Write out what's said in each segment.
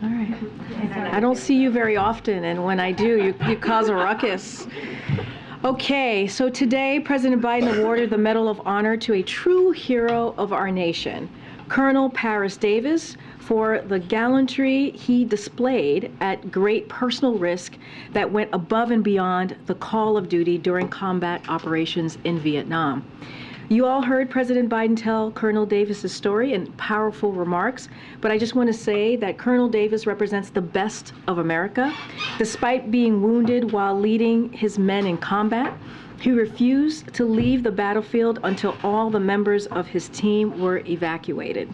All right. I don't see you very often, and when I do, you cause a ruckus. Okay, so today, President Biden awarded the Medal of Honor to a true hero of our nation, Colonel Paris Davis, for the gallantry he displayed at great personal risk that went above and beyond the call of duty during combat operations in Vietnam. You all heard President Biden tell Colonel Davis's story in powerful remarks, but I just want to say that Colonel Davis represents the best of America. Despite being wounded while leading his men in combat, he refused to leave the battlefield until all the members of his team were evacuated.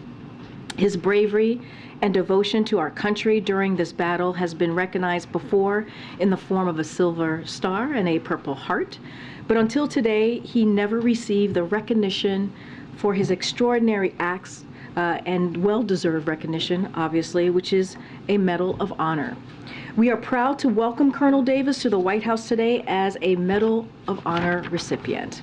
His bravery and devotion to our country during this battle has been recognized before in the form of a Silver Star and a Purple Heart. But until today, he never received the recognition for his extraordinary acts and well-deserved recognition, obviously, which is a Medal of Honor. We are proud to welcome Colonel Davis to the White House today as a Medal of Honor recipient.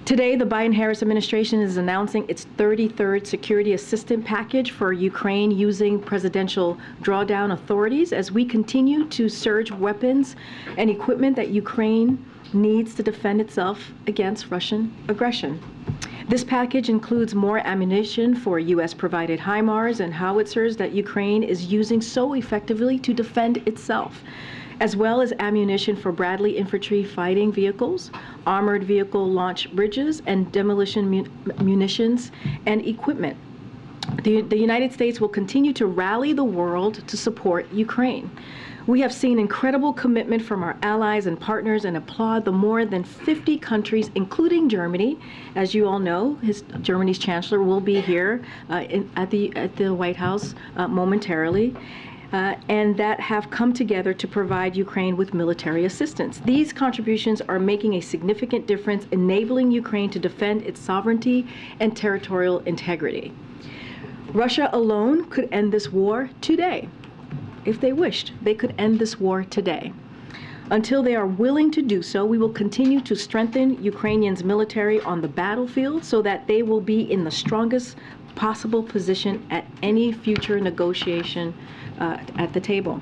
Today, the Biden-Harris administration is announcing its 33rd security assistance package for Ukraine using presidential drawdown authorities as we continue to surge weapons and equipment that Ukraine needs to defend itself against Russian aggression. This package includes more ammunition for U.S.-provided HIMARS and howitzers that Ukraine is using so effectively to defend itself, as well as ammunition for Bradley infantry fighting vehicles, armored vehicle launch bridges, and demolition munitions and equipment. The United States will continue to rally the world to support Ukraine. We have seen incredible commitment from our allies and partners and applaud the more than 50 countries, including Germany. As you all know, Germany's chancellor will be here at the White House momentarily. And that have come together to provide Ukraine with military assistance. These contributions are making a significant difference, enabling Ukraine to defend its sovereignty and territorial integrity. Russia alone could end this war today. If they wished, they could end this war today. Until they are willing to do so, we will continue to strengthen Ukrainians' military on the battlefield so that they will be in the strongest possible position at any future negotiation at the table.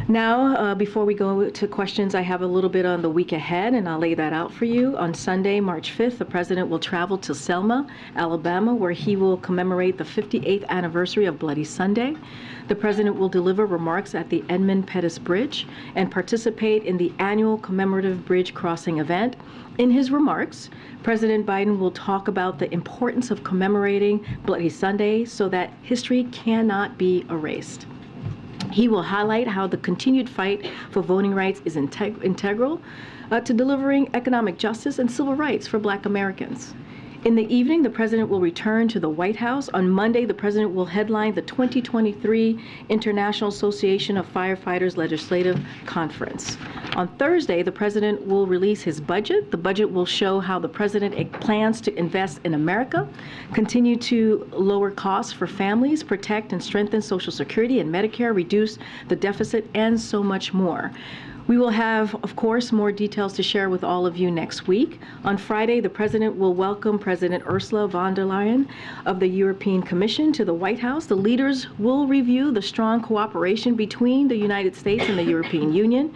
Now, before we go to questions, I have a little bit on the week ahead, and I'll lay that out for you. On Sunday, March 5th, the President will travel to Selma, Alabama, where he will commemorate the 58th anniversary of Bloody Sunday. The President will deliver remarks at the Edmund Pettus Bridge and participate in the annual commemorative bridge crossing event. In his remarks, President Biden will talk about the importance of commemorating Bloody Sunday so that history cannot be erased. He will highlight how the continued fight for voting rights is integral to delivering economic justice and civil rights for Black Americans. In the evening, the President will return to the White House. On Monday, the President will headline the 2023 International Association of Firefighters Legislative Conference. On Thursday, the President will release his budget. The budget will show how the President plans to invest in America, continue to lower costs for families, protect and strengthen Social Security and Medicare, reduce the deficit, and so much more. We will have, of course, more details to share with all of you next week. On Friday, the President will welcome President Ursula von der Leyen of the European Commission to the White House. The leaders will review the strong cooperation between the United States and the European Union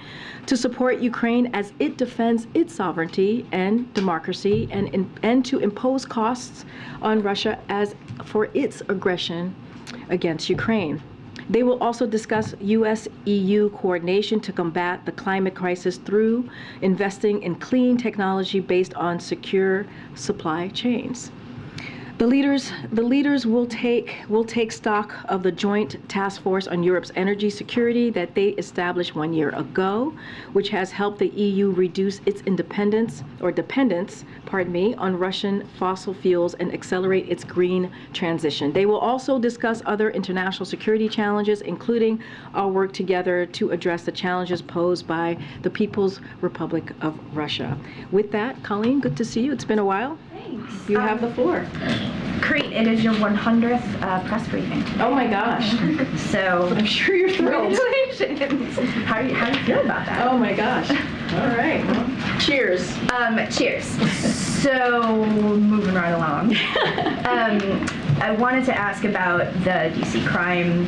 to support Ukraine as it defends its sovereignty and democracy and to impose costs on Russia as for its aggression against Ukraine. They will also discuss U.S.-EU coordination to combat the climate crisis through investing in clean technology based on secure supply chains. The leaders will take stock of the Joint Task Force on Europe's energy security that they established 1 year ago, which has helped the EU reduce its dependence on Russian fossil fuels and accelerate its green transition. They will also discuss other international security challenges, including our work together to address the challenges posed by the People's Republic of Russia. With that, Colleen, good to see you. It's been a while. Thanks. You have the floor. Great. It is your 100th press briefing. Oh my gosh. So I'm sure you're thrilled. Congratulations. How do you feel about that? Oh my gosh. All right. Well, cheers. Cheers. So moving right along. I wanted to ask about the DC crime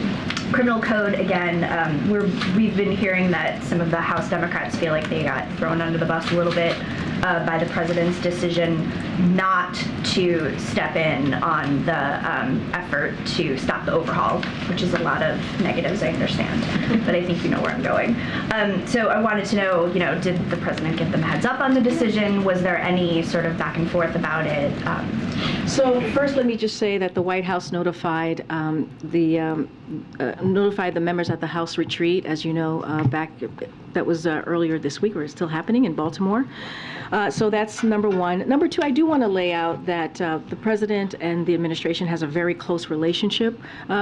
criminal code, again, we've been hearing that some of the House Democrats feel like they got thrown under the bus a little bit by the president's decision not to step in on the effort to stop the overhaul, which is a lot of negatives, I understand, but I think you know where I'm going. So I wanted to know, did the president give them a heads up on the decision? Was there any sort of back and forth about it? So first, let me just say that the White House notified notified the members at the House retreat, as you know, that was earlier this week, or it's still happening in Baltimore. So that's number one. Number two, I do want to lay out that the president and the administration has a very close relationship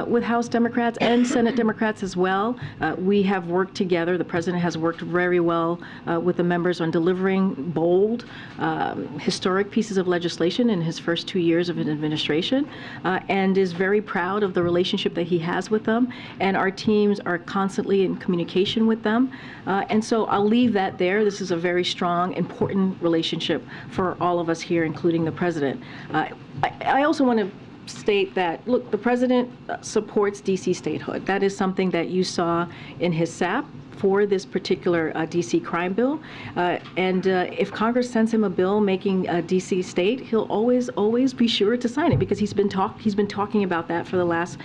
with House Democrats and Senate Democrats as well. We have worked together. The president has worked very well with the members on delivering bold, historic pieces of legislation in his first 2 years of an administration, and is very proud of the relationship that he has with them. And our teams are constantly in communication with them. And so I'll leave that there. This is a very strong, important relationship for all of us here, including the president. I also want to state that, look, the president supports D.C. statehood. That is something that you saw in his SAP for this particular D.C. crime bill. And if Congress sends him a bill making D.C. state, he'll always be sure to sign it, because he's been talking about that for the last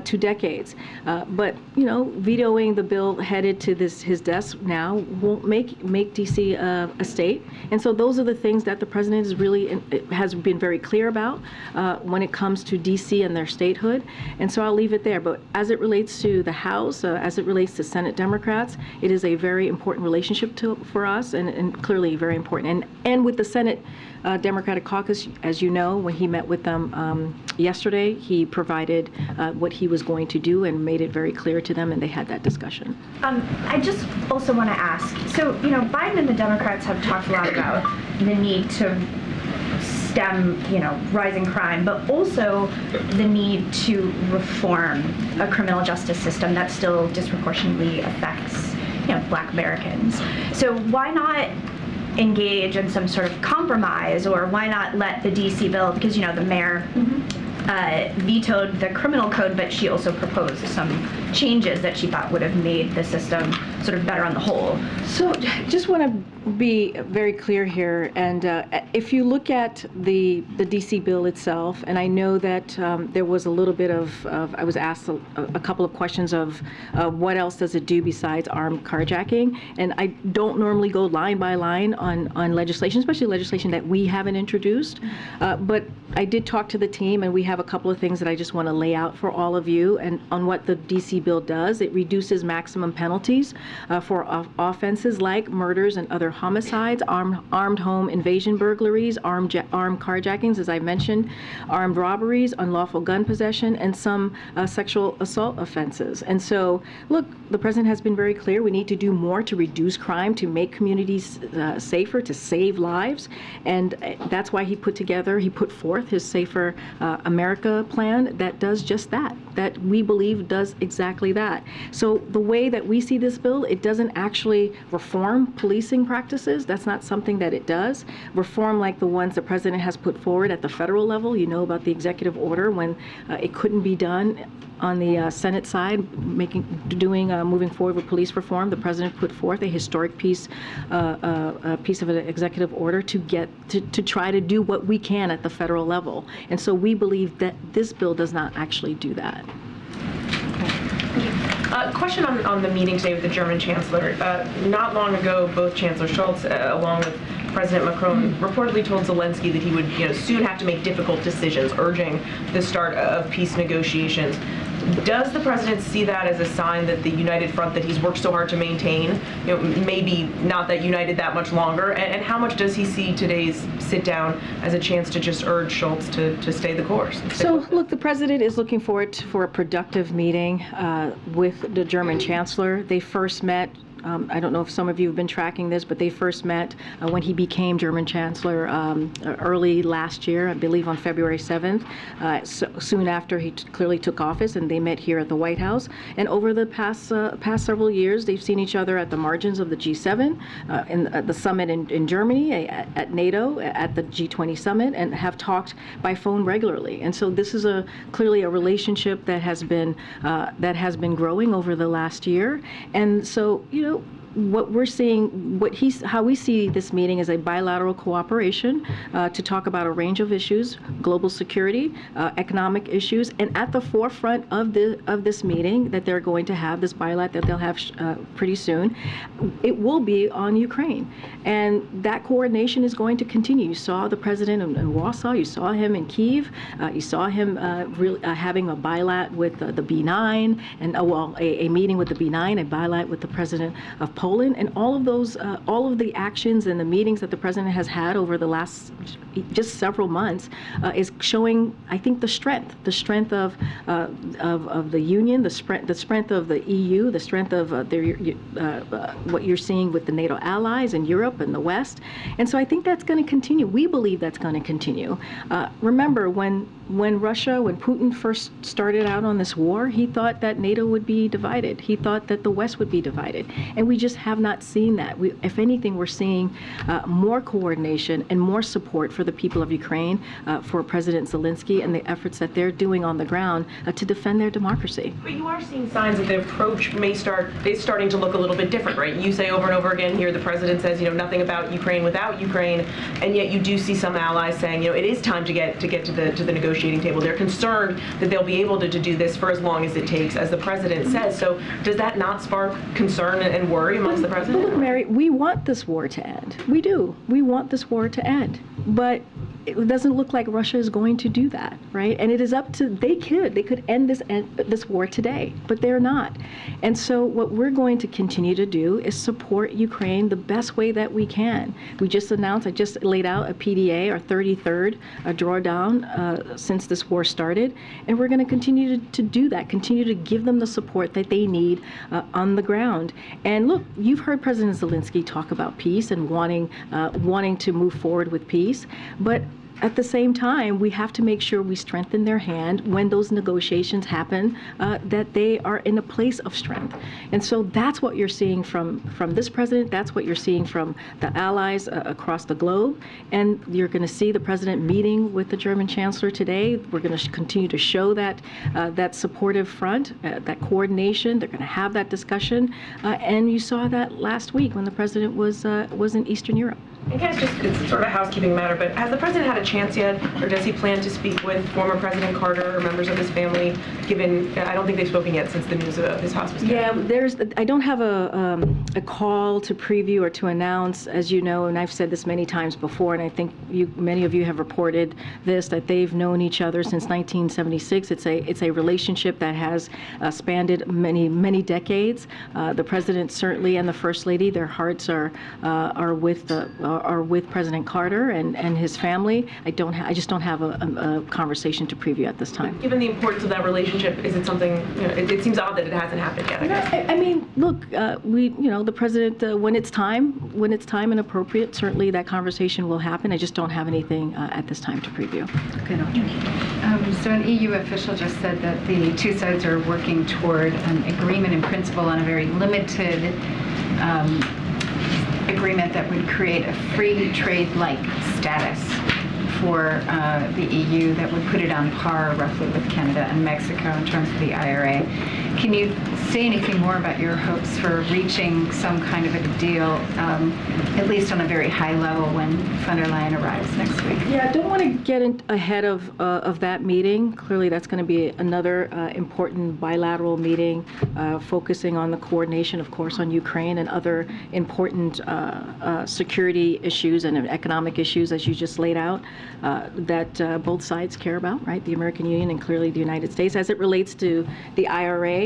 2 decades. But vetoing the bill headed to his desk now won't make D.C. a state. And so those are the things that the president has been very clear about when it comes to D.C. and their statehood. And so I'll leave it there. But as it relates to the House, as it relates to Senate Democrats, it is a very important relationship for us, and clearly very important. And with the Senate Democratic Caucus, as you know, when he met with them yesterday, he provided what he was going to do and made it very clear to them, and they had that discussion. I just also want to ask, so, Biden and the Democrats have talked a lot about the need to stem, rising crime, but also the need to reform a criminal justice system that still disproportionately affects, Black Americans. So why not engage in some sort of compromise, or why not let the D.C. bill, because, the mayor vetoed the criminal code, but she also proposed some changes that she thought would have made the system sort of better on the whole. So just want to be very clear here, and if you look at the D.C. bill itself, and I know that there was a little bit of I was asked a couple of questions of what else does it do besides armed carjacking, and I don't normally go line by line on legislation, especially legislation that we haven't introduced, but I did talk to the team, and we have a couple of things that I just want to lay out for all of you, and on what the D.C. bill does. It reduces maximum penalties for offenses like murders and other homicides, armed home invasion burglaries, armed carjackings, as I mentioned, armed robberies, unlawful gun possession, and some sexual assault offenses. And so, look, the president has been very clear. We need to do more to reduce crime, to make communities safer, to save lives. And that's why he put forth his Safer America plan that does just that we believe does exactly that. So the way that we see this bill, it doesn't actually reform policing practices. That's not something that it does. Reform like the ones the president has put forward at the federal level, about the executive order when it couldn't be done on the Senate side, moving forward with police reform. The president put forth a historic piece of an executive order to try to do what we can at the federal level. And so we believe that this bill does not actually do that. Question on the meeting today with the German Chancellor. Not long ago, both Chancellor Scholz, along with President Macron, reportedly told Zelensky that he would soon have to make difficult decisions, urging the start of peace negotiations. Does the president see that as a sign that the united front that he's worked so hard to maintain, maybe not that united that much longer? And how much does he see today's sit down as a chance to just urge Scholz to stay the course? So, look, the president is looking forward for a productive meeting with the German Chancellor. They first met I don't know if some of you have been tracking this, but they first met when he became German Chancellor early last year, I believe on February 7th, soon after he clearly took office, and they met here at the White House. And over the past several years, they've seen each other at the margins of the G7, in the summit in Germany, at NATO, at the G20 summit, and have talked by phone regularly. And so this is clearly a relationship that has been growing over the last year. And so, what we're seeing, how we see this meeting is a bilateral cooperation to talk about a range of issues, global security, economic issues, and at the forefront of this meeting that they're going to have, this bilat that they'll have pretty soon, it will be on Ukraine. And that coordination is going to continue. You saw the president in Warsaw, you saw him in Kyiv, you saw him having a bilat with the B9, and a meeting with the B9, a bilat with the president of Poland, and all of the actions and the meetings that the president has had over the last just several months is showing, I think, the strength of the Union, the strength of the EU, the strength of what you're seeing with the NATO allies in Europe and the West. And so I think that's going to continue. We believe that's going to continue. Remember, when Putin first started out on this war, he thought that NATO would be divided. He thought that the West would be divided. And we just have not seen that. If anything, we're seeing more coordination and more support for the people of Ukraine, for President Zelensky and the efforts that they're doing on the ground to defend their democracy. But you are seeing signs that the approach is starting to look a little bit different, right? You say over and over again here, the president says, nothing about Ukraine without Ukraine, and yet you do see some allies saying, it is time to get to the negotiating table. They're concerned that they'll be able to do this for as long as it takes, as the president says. So does that not spark concern and worry amongst the president? Look, Mary, we want this war to end. We do. We want this war to end. But it doesn't look like Russia is going to do that, right? And it is up to, they could end this war today, but they're not. And so what we're going to continue to do is support Ukraine the best way that we can. I just laid out a PDA, our 33rd drawdown since this war started, and we're going to continue to do that, continue to give them the support that they need on the ground. And look, you've heard President Zelensky talk about peace and wanting to move forward with peace, but at the same time, we have to make sure we strengthen their hand when those negotiations happen, that they are in a place of strength. And so that's what you're seeing from this president. That's what you're seeing from the allies across the globe. And you're going to see the president meeting with the German chancellor today. We're going to continue to show that supportive front, that coordination. They're going to have that discussion. And you saw that last week when the president was in Eastern Europe. I guess it's sort of a housekeeping matter, but has the president had a chance yet, or does he plan to speak with former President Carter or members of his family, given, I don't think they've spoken yet since the news of his hospice care? Yeah, I don't have a call to preview or to announce, as you know, and I've said this many times before, and I think many of you have reported this, that they've known each other since 1976. It's a relationship that has spanned many decades. The president certainly and the First Lady, their hearts are with President Carter and his family. I just don't have a conversation to preview at this time. Given the importance of that relationship, is it something, it seems odd that it hasn't happened yet, I guess. I mean, look, the president, when it's time and appropriate, certainly that conversation will happen. I just don't have anything at this time to preview. Okay, so an EU official just said that the two sides are working toward an agreement in principle on a very limited agreement that would create a free trade-like status for the EU that would put it on par roughly with Canada and Mexico in terms of the IRA. Can you say anything more about your hopes for reaching some kind of a deal, at least on a very high level, when von der Leyen arrives next week? Yeah, I don't want to get ahead of that meeting. Clearly, that's going to be another important bilateral meeting focusing on the coordination, of course, on Ukraine and other important security issues and economic issues, as you just laid out, that both sides care about, right? The American Union and clearly the United States. As it relates to the IRA,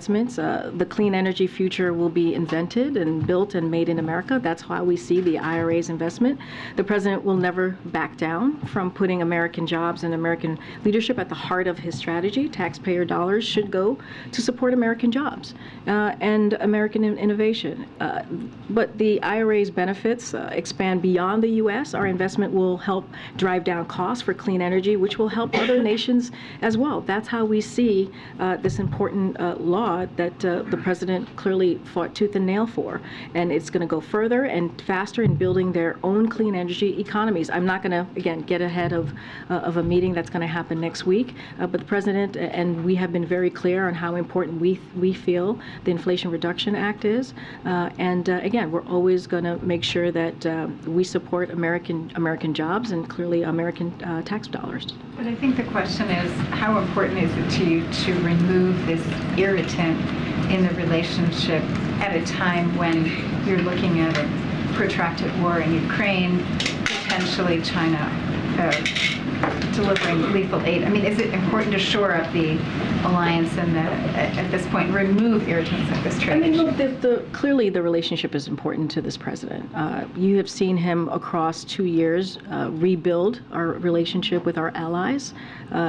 advancements. The clean energy future will be invented and built and made in America. That's how we see the IRA's investment. The president will never back down from putting American jobs and American leadership at the heart of his strategy. Taxpayer dollars should go to support American jobs and American innovation. But the IRA's benefits expand beyond the U.S. Our investment will help drive down costs for clean energy, which will help other nations as well. That's how we see this important law that the president clearly fought tooth and nail for. And it's going to go further and faster in building their own clean energy economies. I'm not going to, again, get ahead of a meeting that's going to happen next week, but the president and we have been very clear on how important we feel the Inflation Reduction Act is. Again, we're always going to make sure that we support American jobs and clearly American tax dollars. But I think the question is, how important is it to you to remove this irritant in the relationship at a time when you're looking at a protracted war in Ukraine, potentially China delivering lethal aid? I mean, is it important to shore up the alliance and at this point remove irritants of this trade? I mean, look, clearly the relationship is important to this president. You have seen him across 2 years rebuild our relationship with our allies,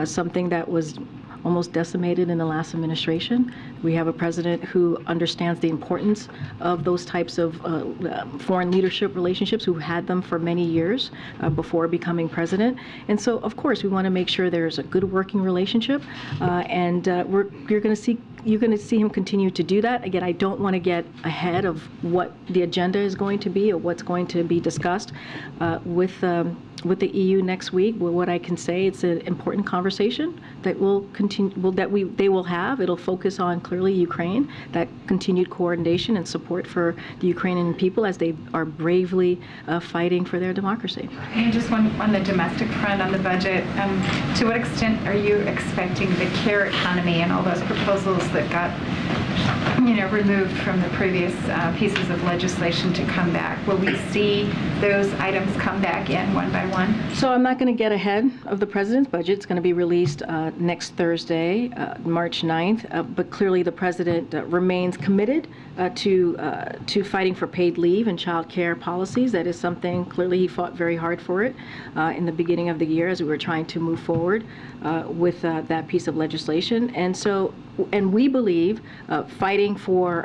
something that was almost decimated in the last administration. We have a president who understands the importance of those types of foreign leadership relationships, who had them for many years before becoming president. And so, of course, we want to make sure there's a good working relationship, you're going to see him continue to do that. Again, I don't want to get ahead of what the agenda is going to be or what's going to be discussed with the EU next week. Well, what I can say, it's an important conversation that will continue. They will have. It'll focus on clearly Ukraine, that continued coordination and support for the Ukrainian people as they are bravely fighting for their democracy. And just one on the domestic front on the budget. To what extent are you expecting the care economy and all those proposals that got removed from the previous pieces of legislation to come back? Will we see those items come back in one by one? So I'm not going to get ahead of the president's budget. It's going to be released next Thursday, March 9th. But clearly the president remains committed to fighting for paid leave and child care policies. That is something, clearly he fought very hard for it in the beginning of the year as we were trying to move forward with that piece of legislation. And we believe fighting for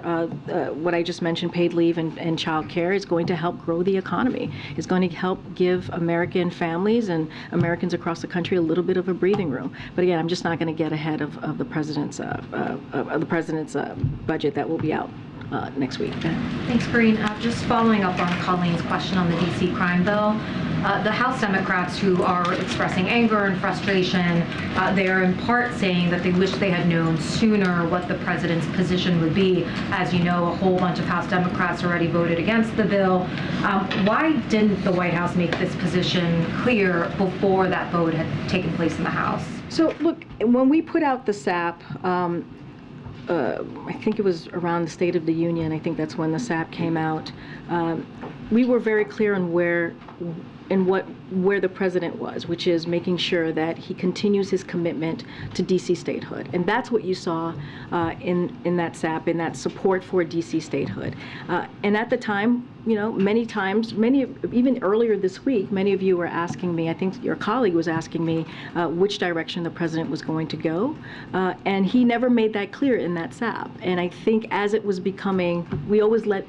what I just mentioned, paid leave and child care, is going to help grow the economy. It's going to help give American families and Americans across the country a little bit of a breathing room. But again, I'm just not going to get ahead of the president's budget that will be out next week. Thanks, Karine. Just following up on Colleen's question on the D.C. crime bill, the House Democrats who are expressing anger and frustration, they are in part saying that they wish they had known sooner what the president's position would be. As you know, a whole bunch of House Democrats already voted against the bill. Why didn't the White House make this position clear before that vote had taken place in the House? So look, when we put out the SAP, I think it was around the State of the Union, I think that's when the SAP came out, we were very clear on where the president was, which is making sure that he continues his commitment to D.C. statehood. And that's what you saw in that SAP, in that support for D.C. statehood. And at the time, many times, even earlier this week, many of you were asking me, I think your colleague was asking me, which direction the president was going to go. And he never made that clear in that SAP. And I think as it was becoming, we always let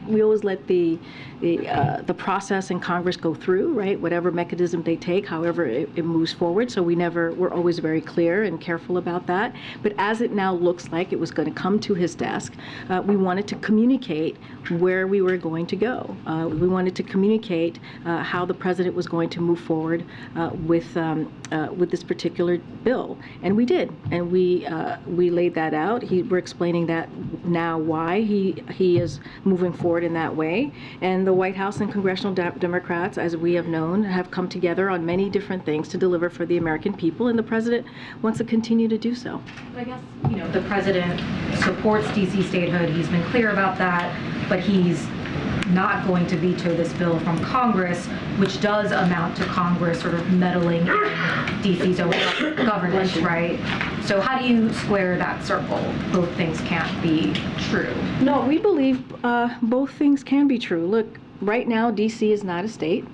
the process in Congress go through, right? Whatever mechanism they take, however it moves forward. So we're always very clear and careful about that. But as it now looks like it was going to come to his desk, we wanted to communicate where we were going to go. We wanted to communicate how the president was going to move forward with this particular bill, and we did, and we laid that out. We're explaining that now why he is moving forward in that way, and the White House and congressional Democrats, as we have known, have come together on many different things to deliver for the American people, and the president wants to continue to do so. I guess the president supports D.C. statehood. He's been clear about that, but he's not going to veto this bill from Congress, which does amount to Congress sort of meddling in DC's own governance, right? So how do you square that circle? Both things can't be true. No, we believe both things can be true. Look, right now, DC is not a state.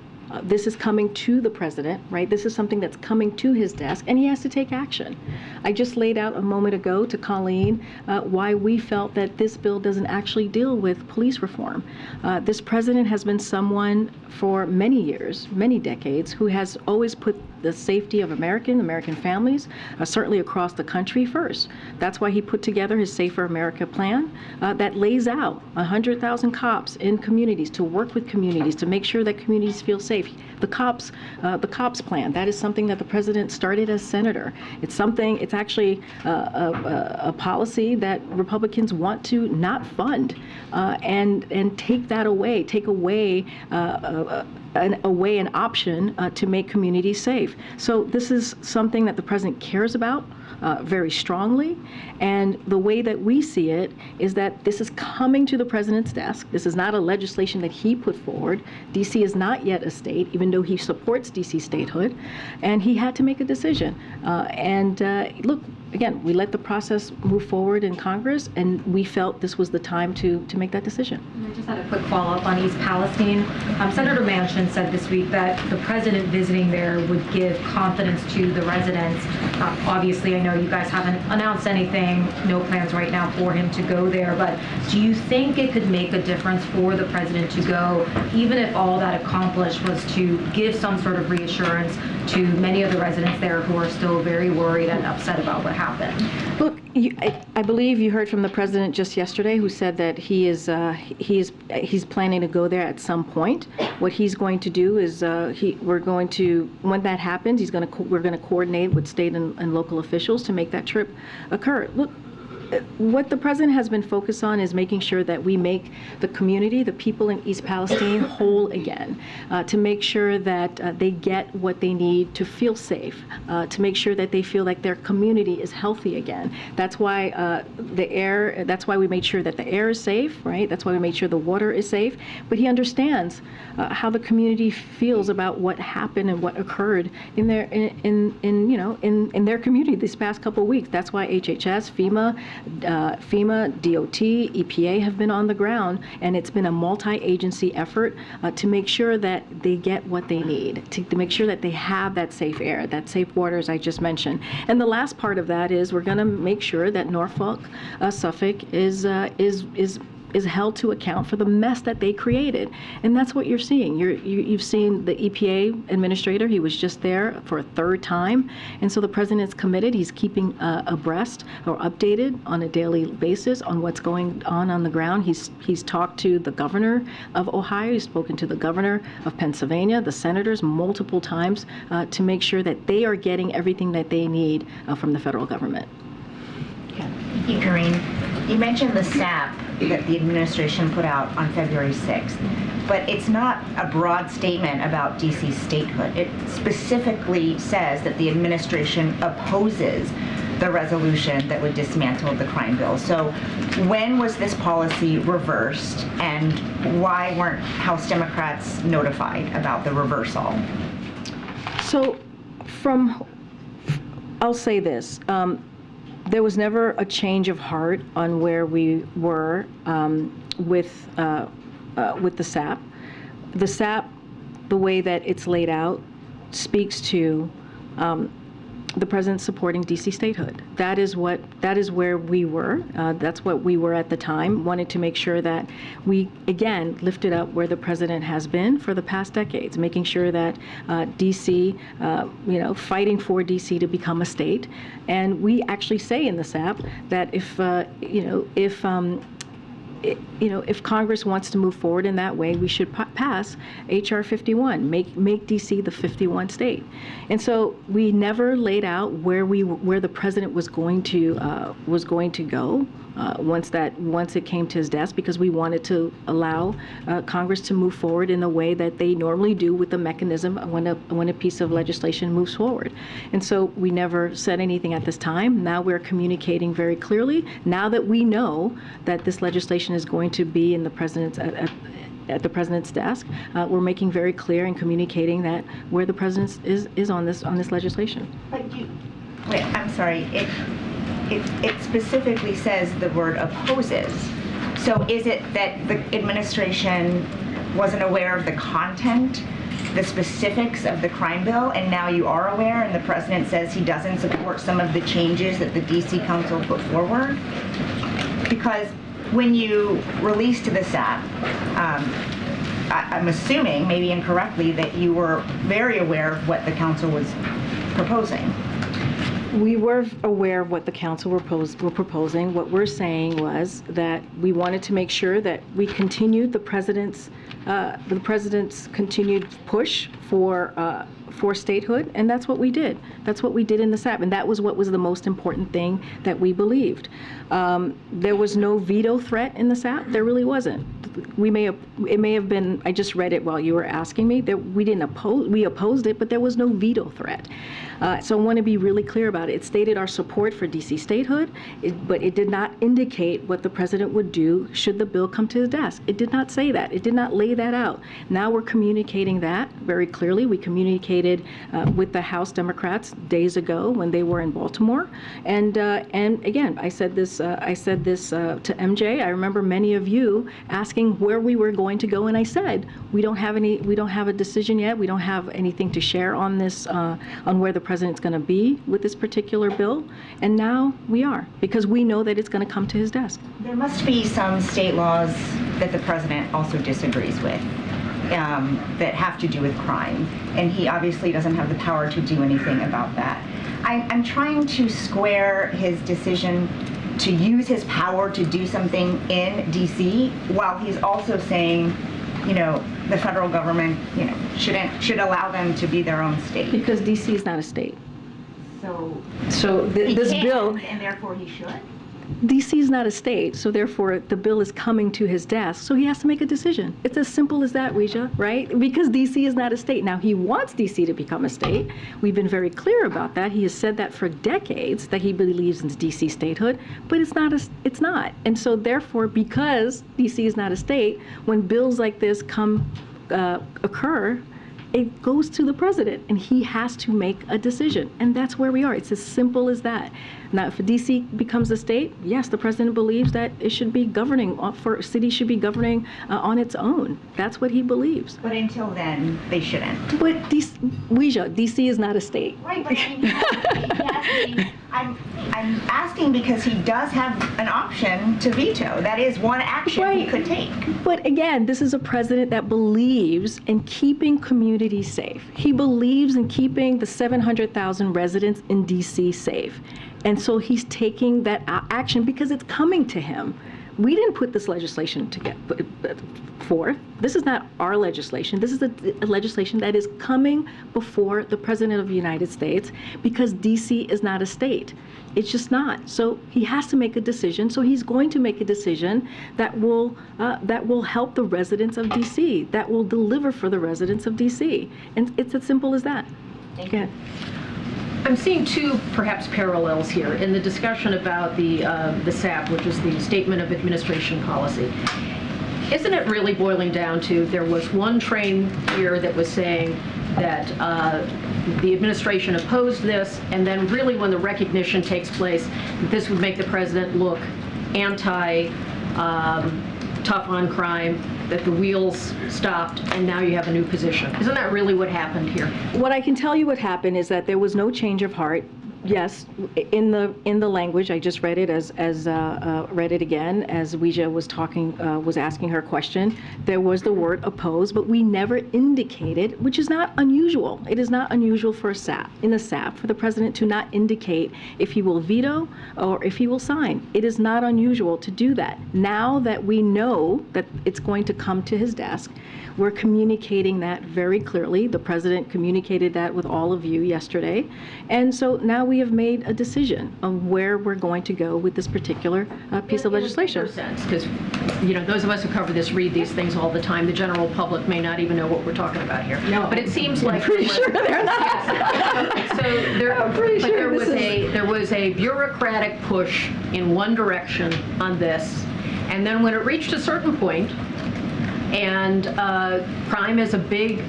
This is coming to the president, right? This is something that's coming to his desk, and he has to take action. I just laid out a moment ago to Colleen why we felt that this bill doesn't actually deal with police reform. This president has been someone for many years, many decades, who has always put the safety of American families, certainly across the country, first. That's why he put together his Safer America plan that lays out 100,000 cops in communities to work with communities to make sure that communities feel safe. The cops plan, that is something that the president started as senator. It's actually a policy that Republicans want to not fund and take away an option to make communities safe. So this is something that the president cares about very strongly, and the way that we see it is that this is coming to the president's desk. This is not a legislation that he put forward. DC is not yet a state, even though he supports DC statehood, and he had to make a decision. Look, again, we let the process move forward in Congress, and we felt this was the time to make that decision. I just had a quick follow-up on East Palestine. Senator Manchin said this week that the president visiting there would give confidence to the residents. Obviously, I know you guys haven't announced anything, no plans right now for him to go there, but do you think it could make a difference for the president to go, even if all that accomplished was to give some sort of reassurance to many of the residents there who are still very worried and upset about what happened? Look, I believe you heard from the president just yesterday, who said that he's planning to go there at some point. What he's going to do is when that happens, we're going to coordinate with state and local officials to make that trip occur. Look, what the president has been focused on is making sure that we make the community, the people in East Palestine, whole again, to make sure that they get what they need to feel safe, to make sure that they feel like their community is healthy again. That's why that's why we made sure that the air is safe, right? That's why we made sure the water is safe. But he understands how the community feels about what happened and what occurred in their community these past couple of weeks. That's why HHS, FEMA, DOT, EPA have been on the ground, and it's been a multi-agency effort to make sure that they get what they need, to make sure that they have that safe air, that safe water, as I just mentioned. And the last part of that is we're going to make sure that Norfolk, Suffolk is held to account for the mess that they created. And that's what you're seeing. You've seen the EPA administrator. He was just there for a third time. And so the president's committed. He's keeping abreast or updated on a daily basis on what's going on the ground. He's talked to the governor of Ohio. He's spoken to the governor of Pennsylvania, the senators multiple times to make sure that they are getting everything that they need from the federal government. Thank you, Karine. You mentioned the SAP that the administration put out on February 6th, but it's not a broad statement about DC's statehood. It specifically says that the administration opposes the resolution that would dismantle the crime bill. So when was this policy reversed, and why weren't House Democrats notified about the reversal? So I'll say this. There was never a change of heart on where we were with the SAP. The SAP, the way that it's laid out, speaks to the president supporting DC statehood. That is where we were. That's what we were at the time. Wanted to make sure that we again lifted up where the president has been for the past decades, making sure that DC, fighting for DC to become a state. And we actually say in the SAP that if Congress wants to move forward in that way, we should pass H.R. 51, make D.C. the 51 state. And so we never laid out where the president was going to go once it came to his desk, because we wanted to allow Congress to move forward in the way that they normally do with the mechanism when a piece of legislation moves forward. And so we never said anything at this time. Now we're communicating very clearly. Now that we know that this legislation is going to be in the president's at the president's desk. We're making very clear and communicating that where the president is on this legislation. But wait, I'm sorry. It specifically says the word opposes. So is it that the administration wasn't aware of the content, the specifics of the crime bill, and now you are aware, and the president says he doesn't support some of the changes that the DC Council put forward? Because when you released the SAP, I'm assuming, maybe incorrectly, that you were very aware of what the council was proposing. We were aware of what the council were proposing. What we're saying was that we wanted to make sure that we continued the president's continued push for statehood, and that's what we did. That's what we did in the SAP, and that was what was the most important thing that we believed. There was no veto threat in the SAP. There really wasn't. It may have been. I just read it while you were asking me. We didn't oppose. We opposed it, but there was no veto threat. So I want to be really clear about it. It stated our support for DC statehood, but it did not indicate what the president would do should the bill come to his desk. It did not say that. It did not lay that out. Now we're communicating that very clearly. We communicated with the House Democrats days ago when they were in Baltimore, and again, I said this to MJ. I remember many of you asking where we were going to go, and I said we don't have a decision yet. We don't have anything to share on this, on where the president's going to be with this particular bill, and now we are, because we know that it's going to come to his desk. There must be some state laws that the president also disagrees with that have to do with crime, and he obviously doesn't have the power to do anything about that. I'm trying to square his decision to use his power to do something in DC while he's also saying, the federal government, should allow them to be their own state. Because DC is not a state. So this bill, and therefore he should? DC is not a state, so therefore the bill is coming to his desk, so he has to make a decision. It's as simple as that, Weija, right? Because DC is not a state. Now, he wants DC to become a state. We've been very clear about that. He has said that for decades, that he believes in DC statehood, but it's not. And so therefore, because DC is not a state, when bills like this occur, it goes to the president, and he has to make a decision. And that's where we are. It's as simple as that. Now, if DC becomes a state, yes, the president believes that it should be governing, cities should be governing on its own. That's what he believes. But until then, they shouldn't. But DC is not a state. Right, but I'm asking because he does have an option to veto. That is one action he could take. But again, this is a president that believes in keeping communities safe. He believes in keeping the 700,000 residents in DC safe. And so he's taking that action because it's coming to him. We didn't put this legislation to get forth. This is not our legislation. This is a legislation that is coming before the President of the United States because DC is not a state. It's just not. So he has to make a decision. So he's going to make a decision that will help the residents of DC, that will deliver for the residents of DC. And it's as simple as that. Thank you. I'm seeing two perhaps parallels here in the discussion about the SAP, which is the Statement of Administration Policy. Isn't it really boiling down to there was one train here that was saying that the administration opposed this, and then really when the recognition takes place, this would make the president look tough on crime, that the wheels stopped, and now you have a new position. Isn't that really what happened here? What I can tell you what happened is that there was no change of heart. Yes, in the language, I just read it read it again as Weija was asking her question. There was the word oppose, but we never indicated, which is not unusual. It is not unusual for the SAP for the president to not indicate if he will veto or if he will sign. It is not unusual to do that. Now that we know that it's going to come to his desk, we're communicating that very clearly. The president communicated that with all of you yesterday, and so now we have made a decision on where we're going to go with this particular piece of legislation. Because those of us who cover this read these things all the time. The general public may not even know what we're talking about here. No, but it seems like pretty sure they're not. Yes. So there was a bureaucratic push in one direction on this, and then when it reached a certain point, And crime is a big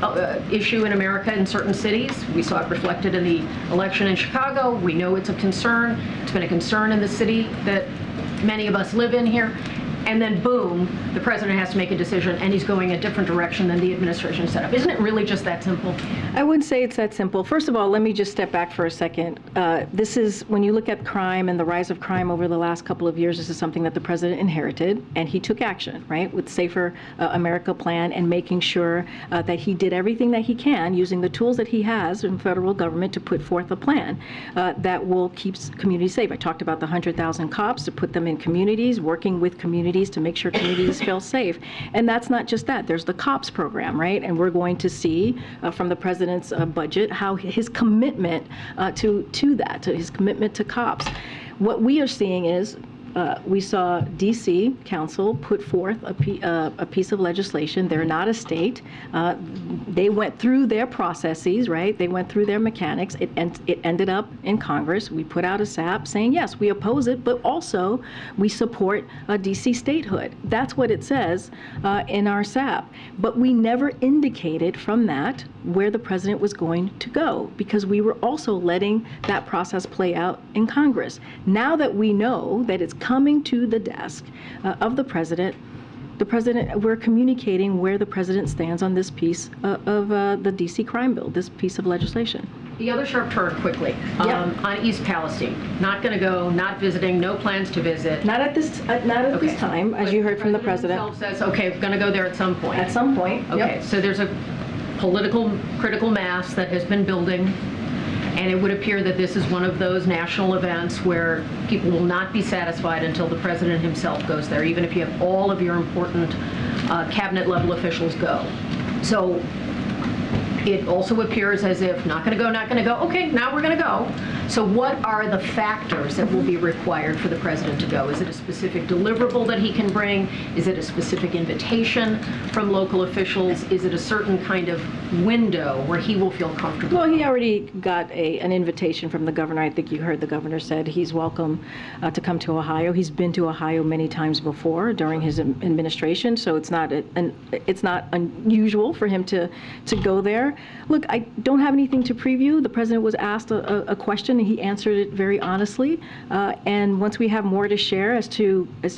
issue in America in certain cities. We saw it reflected in the election in Chicago. We know it's a concern. It's been a concern in the city that many of us live in here. And then boom, the president has to make a decision, and he's going a different direction than the administration set up. Isn't it really just that simple? I wouldn't say it's that simple. First of all, let me just step back for a second. This is, when you look at crime and the rise of crime over the last couple of years, this is something that the president inherited, and he took action, right, with Safer America plan and making sure that he did everything that he can using the tools that he has in federal government to put forth a plan that will keep communities safe. I talked about the 100,000 cops to put them in communities, working with communities to make sure communities feel safe. And that's not just that. There's the COPS program, right? And we're going to see from the president's budget how his commitment to that, to his commitment to COPS. What we are seeing is we saw D.C. Council put forth a piece of legislation. They're not a state. They went through their processes, right? They went through their mechanics. It ended up in Congress. We put out a SAP saying, yes, we oppose it, but also we support D.C. statehood. That's what it says in our SAP. But we never indicated from that where the president was going to go, because we were also letting that process play out in Congress. Now that we know that it's coming to the desk of the president, we're communicating where the president stands on this piece of the D.C. crime bill, this piece of legislation. The other sharp turn quickly, on East Palestine. Not going to go, not visiting, no plans to visit. Not at this time, as you heard from the president. Himself says, okay, we're going to go there at some point. At some point, okay, so there's a political critical mass that has been building, and it would appear that this is one of those national events where people will not be satisfied until the president himself goes there, even if you have all of your important cabinet level officials go. So it also appears as if not going to go, not going to go. Okay, now we're going to go. So what are the factors that will be required for the president to go? Is it a specific deliverable that he can bring? Is it a specific invitation from local officials? Is it a certain kind of window where he will feel comfortable? Well, he already got an invitation from the governor. I think you heard the governor said he's welcome to come to Ohio. He's been to Ohio many times before during his administration, so it's not unusual for him to go there. Look, I don't have anything to preview. The president was asked a question, and he answered it very honestly. And once we have more to share as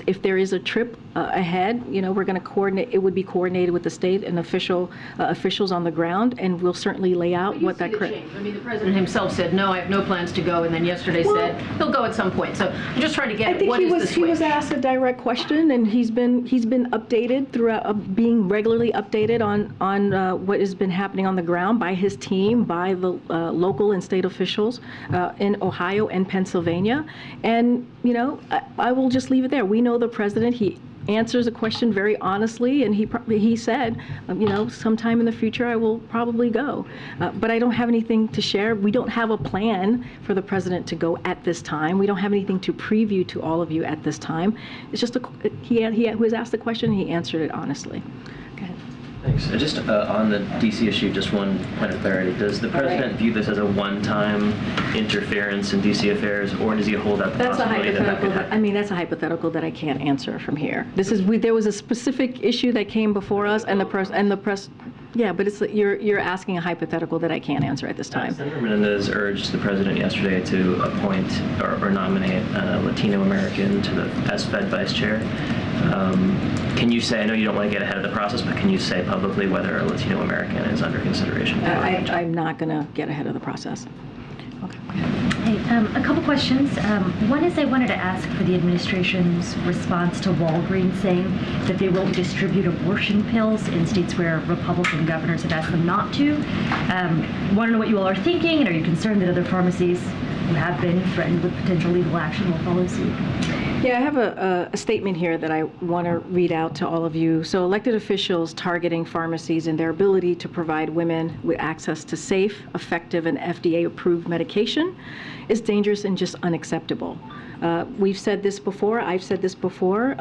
if there is a trip ahead, we're going to coordinate. It would be coordinated with the state and officials on the ground, and we'll certainly lay out what that. I mean, the president himself said, "No, I have no plans to go," and then yesterday said he'll go at some point. So I'm just trying to get. I think he was asked a direct question, and he's been updated throughout, being regularly updated on what has been happening on the ground by his team, by the local and state officials in Ohio and Pennsylvania. And I will just leave it there. We know the president. He answers a question very honestly, and he said, sometime in the future I will probably go. But I don't have anything to share. We don't have a plan for the president to go at this time. We don't have anything to preview to all of you at this time. It's just he was asked the question, he answered it honestly. Go ahead. Thanks. Just on the D.C. issue, just one point of clarity. Does the president view this as a one-time interference in D.C. affairs, or does he hold out the possibility that could happen? That's a hypothetical that I can't answer from here. There was a specific issue that came before us, and the press. Yeah, but you're asking a hypothetical that I can't answer at this time. Senator Menendez urged the president yesterday to appoint or nominate a Latino American as Fed Vice Chair. Can you say, I know you don't want to get ahead of the process, but can you say publicly whether a Latino American is under consideration? I'm not going to get ahead of the process. Okay. Hey, a couple questions. One is I wanted to ask for the administration's response to Walgreens saying that they will distribute abortion pills in states where Republican governors have asked them not to. Want to know what you all are thinking, and are you concerned that other pharmacies who have been threatened with potential legal action will follow suit? Yeah, I have a statement here that I want to read out to all of you. So elected officials targeting pharmacies and their ability to provide women with access to safe, effective, and FDA-approved medication is dangerous and just unacceptable. We've said this before. I've said this before.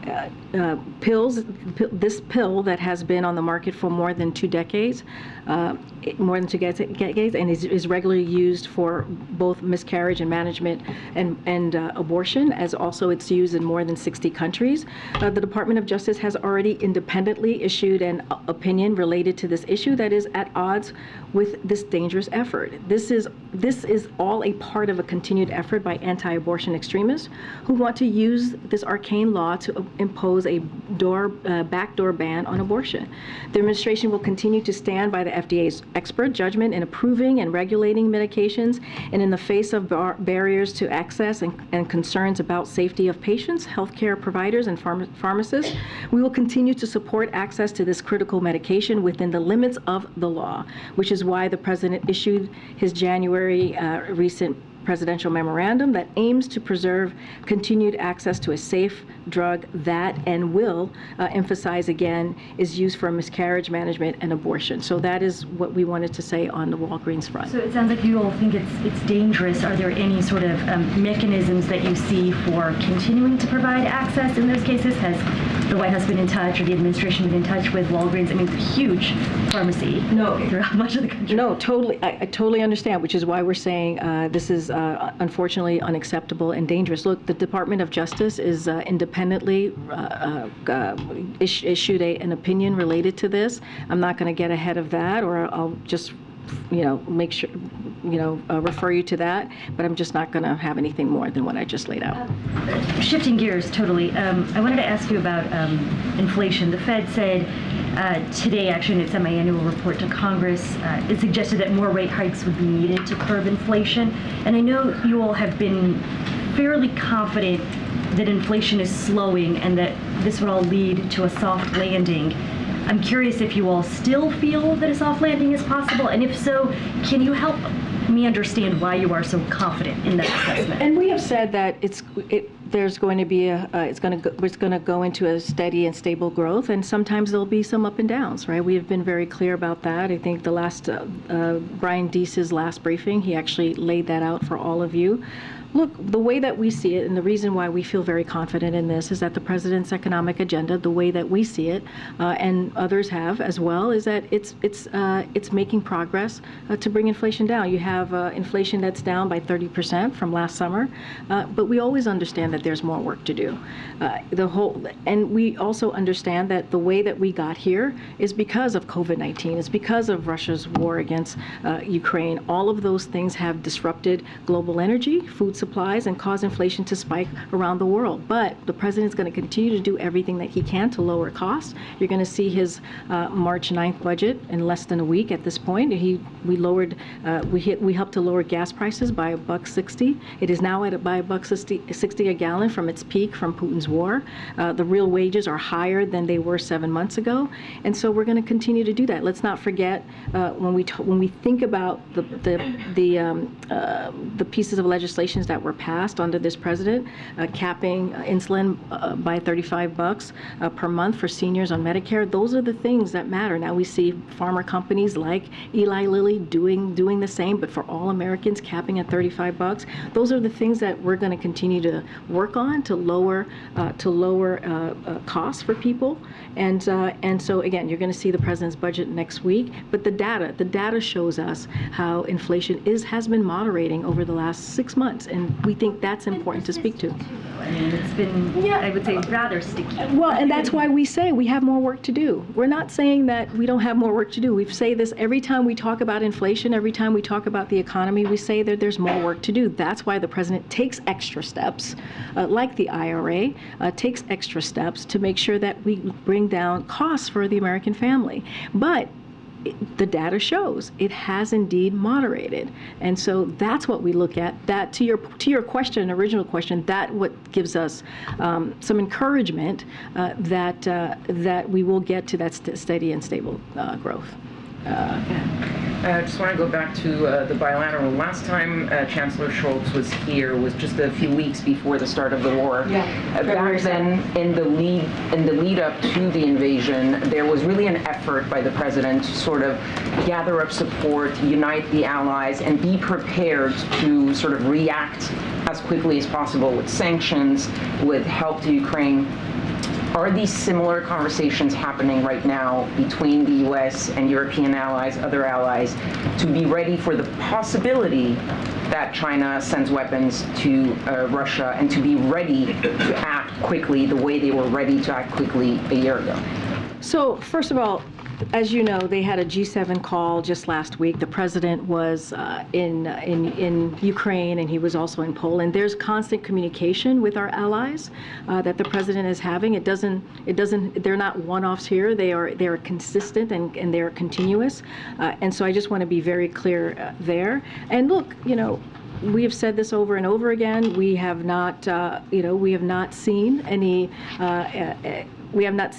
this pill that has been on the market for more than 2 decades, and is regularly used for both miscarriage and management and abortion, as also it's used in more than 60 countries. The Department of Justice has already independently issued an opinion related to this issue that is at odds with this dangerous effort. This is all a part of a continued effort by anti-abortion extremists who want to use this arcane law to impose a backdoor ban on abortion. The administration will continue to stand by the FDA's expert judgment in approving and regulating medications, and in the face of barriers to access and concerns about safety of patients, healthcare providers, and pharmacists, we will continue to support access to this critical medication within the limits of the law, which is why the President issued his January recent presidential memorandum that aims to preserve continued access to a safe drug that, and will emphasize again, is used for miscarriage management and abortion. So that is what we wanted to say on the Walgreens front. So it sounds like you all think it's dangerous. Are there any sort of mechanisms that you see for continuing to provide access in those cases? Has the White House been in touch, or the administration been in touch with Walgreens? I mean, it's a huge pharmacy throughout much of the country. No, totally. I totally understand, which is why we're saying this is unfortunately unacceptable and dangerous. Look, the Department of Justice is independently issued an opinion related to this. I'm not going to get ahead of that, or I'll just make sure, refer you to that, but I'm just not going to have anything more than what I just laid out. Shifting gears totally, I wanted to ask you about inflation. The Fed said today, actually, in its semi-annual report to Congress, it suggested that more rate hikes would be needed to curb inflation. And I know you all have been fairly confident that inflation is slowing and that this would all lead to a soft landing. I'm curious if you all still feel that a soft landing is possible, and if so, can you help me understand why you are so confident in that assessment? And we have said that there's going to be it's going to go into a steady and stable growth, and sometimes there'll be some up and downs, right? We have been very clear about that. I think the last Brian Deese's last briefing, he actually laid that out for all of you. Look, the way that we see it, and the reason why we feel very confident in this, is that the president's economic agenda, the way that we see it, and others have as well, is that it's making progress to bring inflation down. You have inflation that's down by 30% from last summer, but we always understand that there's more work to do. And we also understand that the way that we got here is because of COVID-19. It's because of Russia's war against Ukraine. All of those things have disrupted global energy, food supplies, and cause inflation to spike around the world. But the president's going to continue to do everything that he can to lower costs. You're going to see his March 9th budget in less than a week at this point. We helped to lower gas prices by $1.60. It is now by $1.60 a gallon from its peak from Putin's war. The real wages are higher than they were 7 months ago, and so we're going to continue to do that. Let's not forget when we think about the pieces of legislation that were passed under this president, capping insulin by $35 per month for seniors on Medicare. Those are the things that matter. Now we see pharma companies like Eli Lilly doing the same, but for all Americans, capping at $35. Those are the things that we're going to continue to work on to lower costs for people. And so again, you're going to see the president's budget next week. But the data shows us how inflation has been moderating over the last 6 months. And we think that's important to speak to. I mean, it's been, I would say, rather sticky. Well, and that's why we say we have more work to do. We're not saying that we don't have more work to do. We say this every time we talk about inflation, every time we talk about the economy, we say that there's more work to do. That's why the president takes extra steps, like the IRA, takes extra steps to make sure that we bring down costs for the American family. But the data shows it has indeed moderated, and so that's what we look at. That to your question, original question, that what gives us some encouragement that we will get to that steady and stable growth. I just want to go back to the bilateral. Last time Chancellor Scholz was here was just a few weeks before the start of the war. Back then, in the lead up to the invasion, there was really an effort by the president to sort of gather up support, unite the allies, and be prepared to sort of react as quickly as possible with sanctions, with help to Ukraine. Are these similar conversations happening right now between the U.S. and European allies, other allies, to be ready for the possibility that China sends weapons to Russia and to be ready to act quickly the way they were ready to act quickly a year ago? So first of all, as you know, they had a G7 call just last week. The president was in Ukraine, and he was also in Poland. There's constant communication with our allies that the president is having. They're not one-offs here. They are consistent and they are continuous. And so I just want to be very clear there. And look, we have said this over and over again. We have not, we have not seen any. We haven't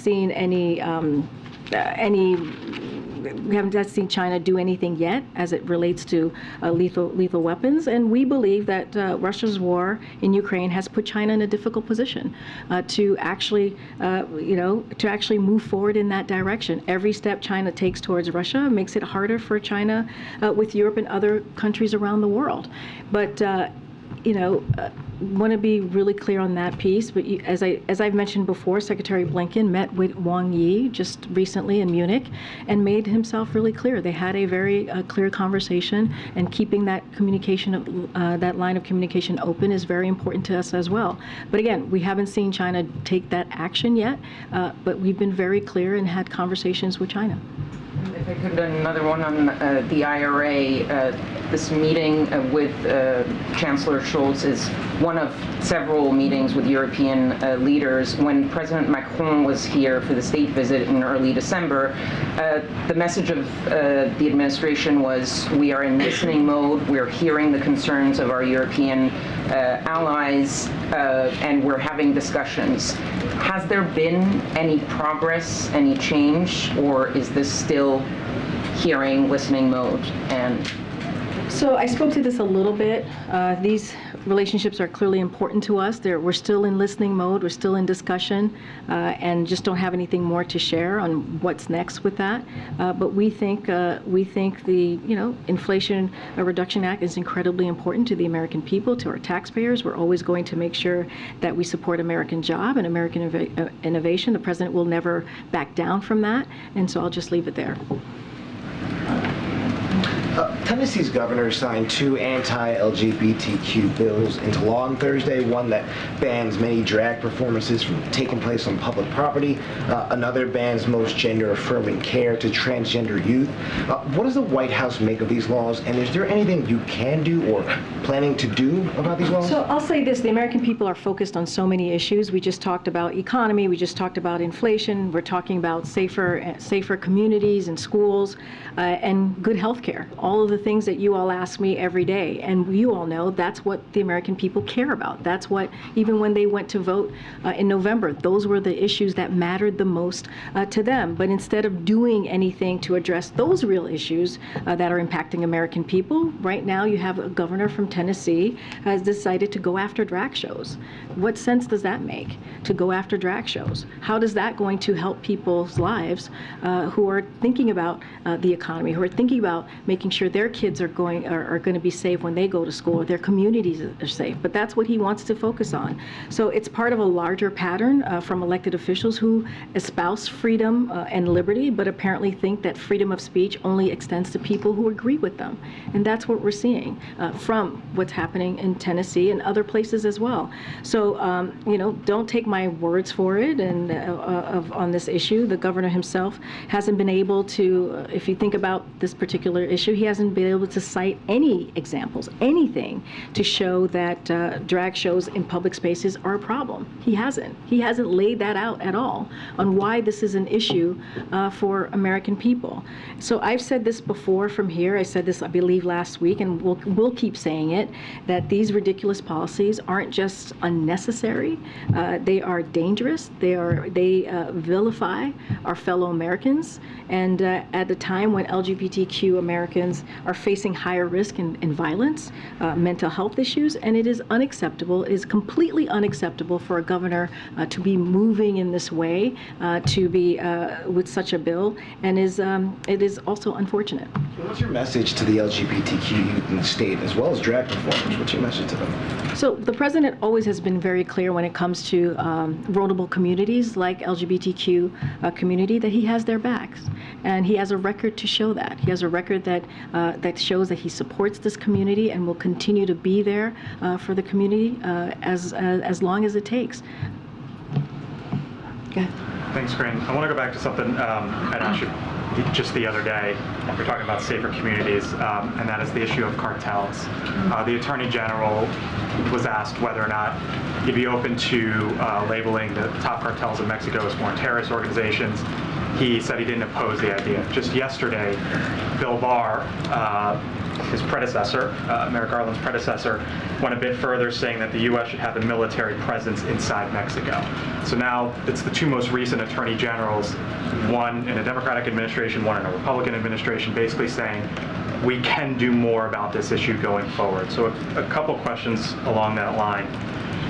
seen China do anything yet as it relates to lethal weapons, and we believe that Russia's war in Ukraine has put China in a difficult position to actually move forward in that direction. Every step China takes towards Russia makes it harder for China with Europe and other countries around the world. But want to be really clear on that piece, but as I've mentioned before, Secretary Blinken met with Wang Yi just recently in Munich and made himself really clear. They had a very clear conversation, and keeping that communication, that line of communication open is very important to us as well. But again, we haven't seen China take that action yet, but we've been very clear and had conversations with China. If I could, another one on the IRA. This meeting with Chancellor Scholz is one of several meetings with European leaders. When President Macron was here for the state visit in early December, the message of the administration was, we are in listening mode, we're hearing the concerns of our European allies, and we're having discussions. Has there been any progress, any change, or is this still hearing, listening mode? And so I spoke to this a little bit. These relationships are clearly important to us. We're still in listening mode. We're still in discussion, and just don't have anything more to share on what's next with that. But we think the Inflation Reduction Act is incredibly important to the American people, to our taxpayers. We're always going to make sure that we support American job and American innovation. The president will never back down from that, and so I'll just leave it there. Tennessee's governor signed 2 anti-LGBTQ bills into law on Thursday, one that bans many drag performances from taking place on public property. Another bans most gender-affirming care to transgender youth. What does the White House make of these laws, and is there anything you can do or planning to do about these laws? So I'll say this, the American people are focused on so many issues. We just talked about economy, we just talked about inflation, we're talking about safer communities and schools, and good health care. All of the things that you all ask me every day, and you all know that's what the American people care about. That's what, even when they went to vote in November, those were the issues that mattered the most to them. But instead of doing anything to address those real issues that are impacting American people, right now you have a governor from Tennessee has decided to go after drag shows. What sense does that make, to go after drag shows? How is that going to help people's lives who are thinking about the economy, who are thinking about making sure their kids are going to be safe when they go to school, or their communities are safe? But that's what he wants to focus on. So it's part of a larger pattern from elected officials who espouse freedom and liberty, but apparently think that freedom of speech only extends to people who agree with them. And that's what we're seeing from what's happening in Tennessee and other places as well. So, don't take my words for it. And on this issue, the governor himself hasn't been able to, if you think about this particular issue, he hasn't been able to cite any examples, anything to show that drag shows in public spaces are a problem. He hasn't. He hasn't laid that out at all on why this is an issue for American people. So I've said this before from here. I said this, I believe, last week, and we'll keep saying it, that these ridiculous policies aren't just unnecessary. They are dangerous. They vilify our fellow Americans. And at the time when LGBTQ Americans Americans are facing higher risk in violence, mental health issues, and it is unacceptable. It is completely unacceptable for a governor to be moving in this way, to be with such a bill, and it is also unfortunate. What's your message to the LGBTQ youth in the state, as well as drag performers? What's your message to them? So the president always has been very clear when it comes to vulnerable communities like LGBTQ community that he has their backs, and he has a record to show that. He has a record that that shows that he supports this community and will continue to be there for the community as long as it takes. Go ahead. Thanks, Karine. I want to go back to something I'd asked you just the other day. We're talking about safer communities, and that is the issue of cartels. The Attorney General was asked whether or not he'd be open to labeling the top cartels in Mexico as foreign terrorist organizations. He said he didn't oppose the idea. Just yesterday, Bill Barr, his predecessor, Merrick Garland's predecessor, went a bit further, saying that the U.S. should have a military presence inside Mexico. So now it's the two most recent attorney generals, one in a Democratic administration, one in a Republican administration, basically saying we can do more about this issue going forward. So a couple questions along that line.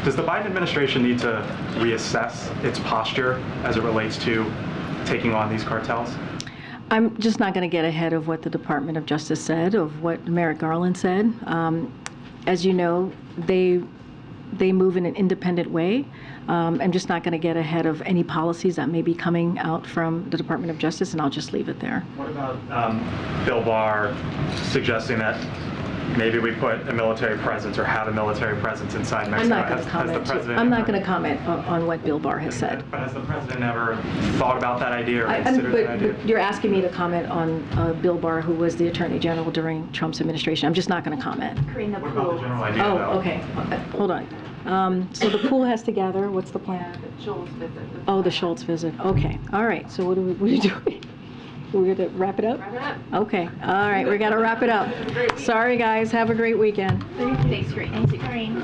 Does the Biden administration need to reassess its posture as it relates to taking on these cartels? I'm just not going to get ahead of what the Department of Justice said, of what Merrick Garland said. As you know, they move in an independent way. I'm just not going to get ahead of any policies that may be coming out from the Department of Justice, and I'll just leave it there. What about Bill Barr suggesting that maybe we put a military presence or have a military presence inside Mexico? I'm not going to comment. I'm not going to comment on what Bill Barr has said. But has the president ever thought about that idea or considered that idea? You're asking me to comment on Bill Barr, who was the Attorney General during Trump's administration. I'm just not going to comment. Karine, What about the general idea, Oh, though? okay. Hold on. So the pool has to gather. What's the plan? The Schultz visit. Oh, the Schultz visit. Okay. All right. So what are we doing? We're going to wrap it up? Wrap it up. Okay. All right. We got to wrap it up. Sorry, guys. Have a great weekend. Thanks, Karine. Thanks, Karine.